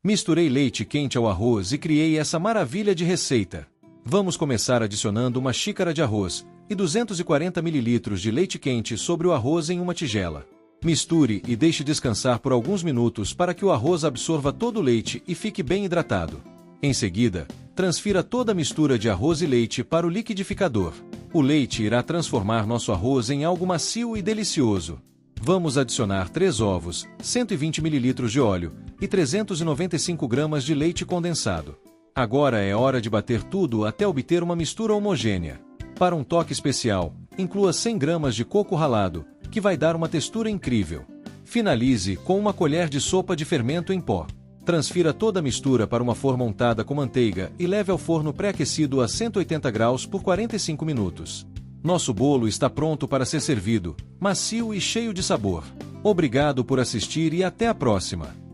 Misturei leite quente ao arroz e criei essa maravilha de receita. Vamos começar adicionando uma xícara de arroz e 240 ml de leite quente sobre o arroz em uma tigela. Misture e deixe descansar por alguns minutos para que o arroz absorva todo o leite e fique bem hidratado. Em seguida, transfira toda a mistura de arroz e leite para o liquidificador. O leite irá transformar nosso arroz em algo macio e delicioso. Vamos adicionar 3 ovos, 120 ml de óleo e 395 gramas de leite condensado. Agora é hora de bater tudo até obter uma mistura homogênea. Para um toque especial, inclua 100 gramas de coco ralado, que vai dar uma textura incrível. Finalize com uma colher de sopa de fermento em pó. Transfira toda a mistura para uma forma untada com manteiga e leve ao forno pré-aquecido a 180 graus por 45 minutos. Nosso bolo está pronto para ser servido, macio e cheio de sabor. Obrigado por assistir e até a próxima!